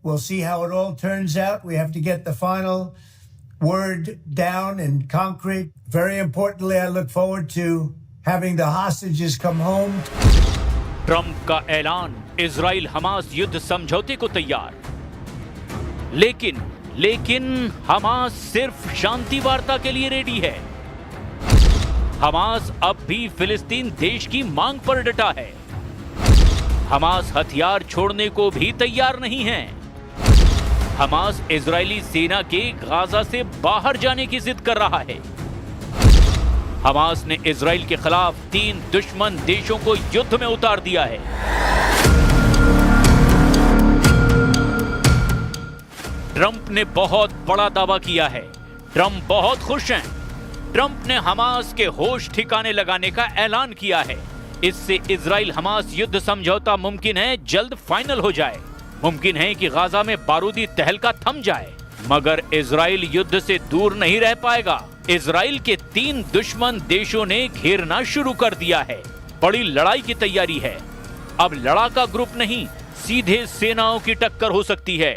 We'll see how it all turns out. We have to get the final word down in concrete. Very importantly, I look forward to having the hostages come home. Trump का ऐलान, Israel Hamas युद्ध समझौते को तैयार। लेकिन Hamas सिर्फ शांति वार्ता के लिए रेडी है। हमास अब भी फिलिस्तीन देश की मांग पर डटा है। हमास हथियार छोड़ने को भी तैयार नहीं है। हमास इजरायली सेना के गाजा से बाहर जाने की जिद कर रहा है। हमास ने इजराइल के खिलाफ 3 दुश्मन देशों को युद्ध में उतार दिया है। ट्रंप ने बहुत बड़ा दावा किया है। ट्रंप बहुत खुश हैं। ट्रंप ने हमास के होश ठिकाने लगाने का ऐलान किया है। इससे इजराइल हमास युद्ध समझौता मुमकिन है जल्द फाइनल हो जाए। मुमकिन है कि गाजा में बारूदी तहलका थम जाए, मगर इजराइल युद्ध से दूर नहीं रह पाएगा। इजराइल के 3 दुश्मन देशों ने घेरना शुरू कर दिया है। बड़ी लड़ाई की तैयारी है। अब लड़ाका ग्रुप नहीं, सीधे सेनाओं की टक्कर हो सकती है।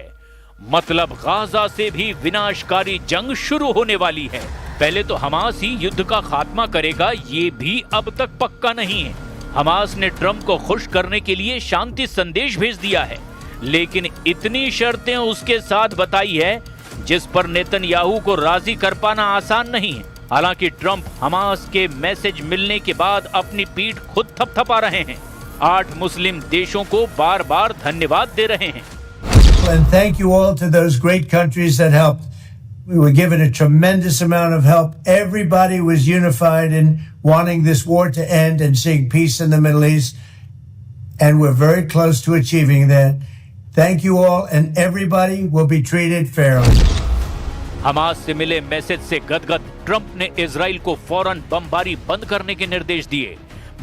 मतलब गाजा से भी विनाशकारी जंग शुरू होने वाली है। पहले तो हमास ही युद्ध का खात्मा करेगा, ये भी अब तक पक्का नहीं है। हमास ने ट्रंप को खुश करने के लिए शांति संदेश भेज दिया है, लेकिन इतनी शर्तें उसके साथ बताई है जिस पर नेतन्याहू को राजी कर पाना आसान नहीं है। हालांकि ट्रंप हमास के मैसेज मिलने के बाद अपनी पीठ खुद थपथपा रहे हैं। 8 मुस्लिम देशों को बार-बार धन्यवाद दे रहे हैं। And thank you all to those great countries that helped. We were given a tremendous amount of help. Everybody was unified in wanting this war to end and seeing peace in the Middle East. And we're very close to achieving that. Thank you all, and everybody will be treated fairly. Hamas से मिले message से गदगद Trump ने Israel को फौरन बमबारी बंद करने के निर्देश दिए,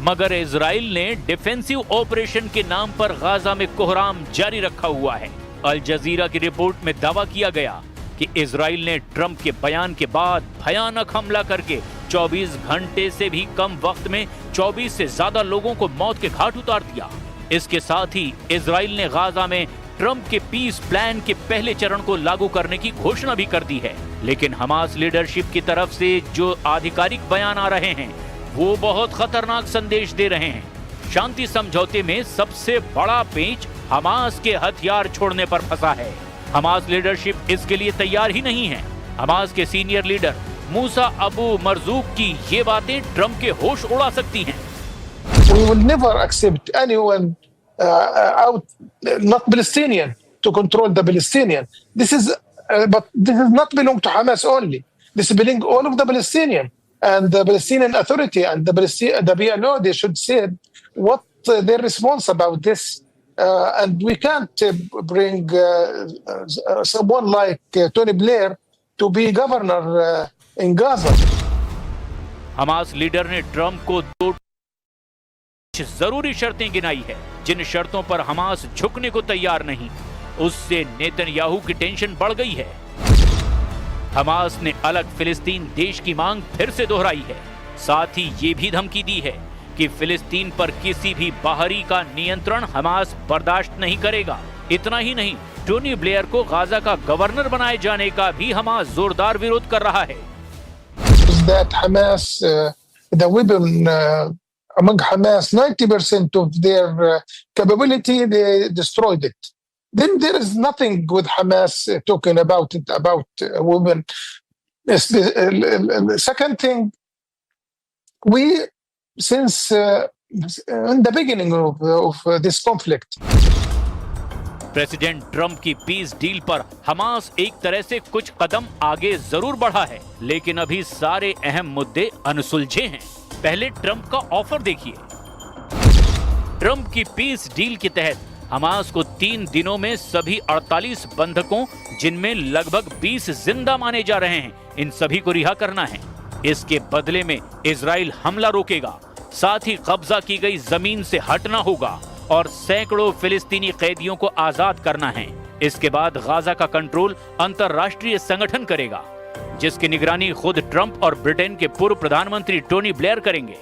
मगर इजराइल ने डिफेंसिव ऑपरेशन के नाम पर गाजा में कोहराम जारी रखा हुआ है। अल जजीरा की रिपोर्ट में दावा किया गया कि इजराइल ने ट्रंप के बयान के बाद भयानक हमला करके 24 घंटे से भी कम वक्त में 24 से ज्यादा लोगों को मौत के घाट उतार दिया। इसके साथ ही इजराइल ने गाजा में ट्रंप के पीस प्लान के पहले चरण को लागू करने की घोषणा भी कर दी है। लेकिन हमास लीडरशिप की तरफ से जो आधिकारिक बयान आ रहे हैं वो बहुत खतरनाक संदेश दे रहे हैं। शांति समझौते में सबसे बड़ा पेंच हमास के हथियार छोड़ने पर फंसा है। हमास लीडरशिप इसके लिए तैयार ही नहीं है। हमास के सीनियर लीडर मूसा अबू मरजूक की ये बातें ट्रंप के होश उड़ा सकती हैं। We will never accept anyone not Palestinian to control the Palestinian. This is not belong to Hamas only. This belong all of the Palestinian and the Palestinian Authority and the PLO. They should say what their response about this. And we can't bring someone like Tony Blair to be governor in Gaza. Hamas leader ने Trump को 2 जरूरी शर्तें गिनाई है, जिन शर्तों पर Hamas झुकने को तैयार नहीं। उससे नेतन्याहू की टेंशन बढ़ गई है। हमास ने अलग फिलिस्तीन देश की मांग फिर से दोहराई है। साथ ही ये भी धमकी दी है कि फिलिस्तीन पर किसी भी बाहरी का नियंत्रण हमास बर्दाश्त नहीं करेगा। इतना ही नहीं, टोनी ब्लेयर को गाजा का गवर्नर बनाए जाने का भी हमास जोरदार विरोध कर रहा है। That Hamas, the weapon among Hamas, 90% of their capability, they destroyed it. Then there is nothing with Hamas talking about it, about women. Second thing, we, since in the beginning of this conflict, president Trump की peace deal पर Hamas एक तरह से कुछ कदम आगे जरूर बढ़ा है, लेकिन अभी सारे अहम मुद्दे अनसुलझे हैं। पहले ट्रंप का ऑफर देखिए। ट्रंप की पीस डील के तहत हमास को 3 दिनों में सभी 48 बंधकों, जिनमें लगभग 20 जिंदा माने जा रहे हैं, इन सभी को रिहा करना है। इसके बदले में इजराइल हमला रोकेगा, साथ ही कब्जा की गई जमीन से हटना होगा और सैकड़ों फिलिस्तीनी कैदियों को आजाद करना है। इसके बाद गाजा का कंट्रोल अंतरराष्ट्रीय संगठन करेगा, जिसकी निगरानी खुद ट्रंप और ब्रिटेन के पूर्व प्रधानमंत्री टोनी ब्लेयर करेंगे।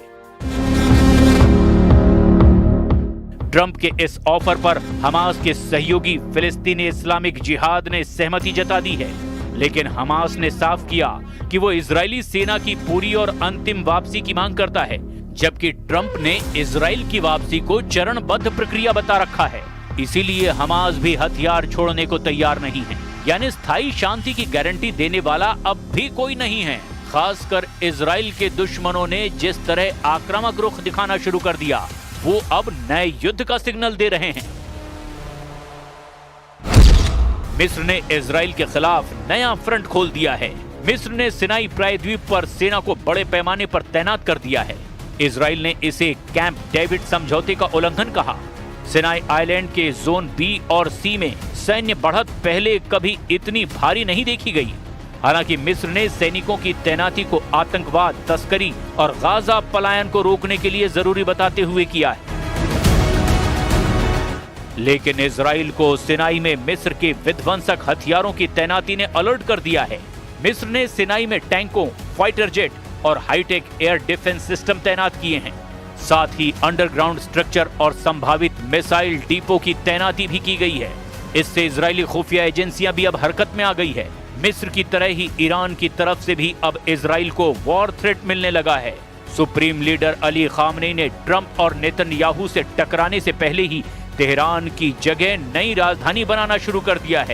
ट्रंप के इस ऑफर पर हमास के सहयोगी फिलिस्तीनी इस्लामिक जिहाद ने सहमति जता दी है, लेकिन हमास ने साफ किया कि वो इजरायली सेना की पूरी और अंतिम वापसी की मांग करता है, जबकि ट्रंप ने इजराइल की वापसी को चरणबद्ध प्रक्रिया बता रखा है। इसीलिए हमास भी हथियार छोड़ने को तैयार नहीं है, यानी स्थायी शांति की गारंटी देने वाला अब भी कोई नहीं है। खासकर इजराइल के दुश्मनों ने जिस तरह आक्रामक रुख दिखाना शुरू कर दिया, वो अब नए युद्ध का सिग्नल दे रहे हैं। मिस्र ने इजराइल के खिलाफ नया फ्रंट खोल दिया है। मिस्र ने सिनाई प्रायद्वीप पर सेना को बड़े पैमाने पर तैनात कर दिया है। इजराइल ने इसे कैंप डेविड समझौते का उल्लंघन कहा। सिनाई आइलैंड के जोन बी और सी में सैन्य बढ़त पहले कभी इतनी भारी नहीं देखी गई। हालांकि मिस्र ने सैनिकों की तैनाती को आतंकवाद, तस्करी और गाजा पलायन को रोकने के लिए जरूरी बताते हुए किया है, लेकिन इजराइल को सिनाई में मिस्र के विध्वंसक हथियारों की तैनाती ने अलर्ट कर दिया है। मिस्र ने सिनाई में टैंकों, फाइटर जेट और हाईटेक एयर डिफेंस सिस्टम तैनात किए हैं। साथ ही अंडरग्राउंड स्ट्रक्चर और संभावित मिसाइल डिपो की तैनाती भी की गई है। इससे इजरायली खुफिया एजेंसियां भी अब हरकत में आ गई है। मिस्र की तरह ही ईरान की तरफ से भी अब इजराइल को वॉर थ्रेट मिलने लगा है। सुप्रीम लीडर अली खामनेई ने ट्रंप और नेतन्याहू से टकराने से पहले ही तेहरान की जगह नई राजधानी बनाना शुरू कर दिया है।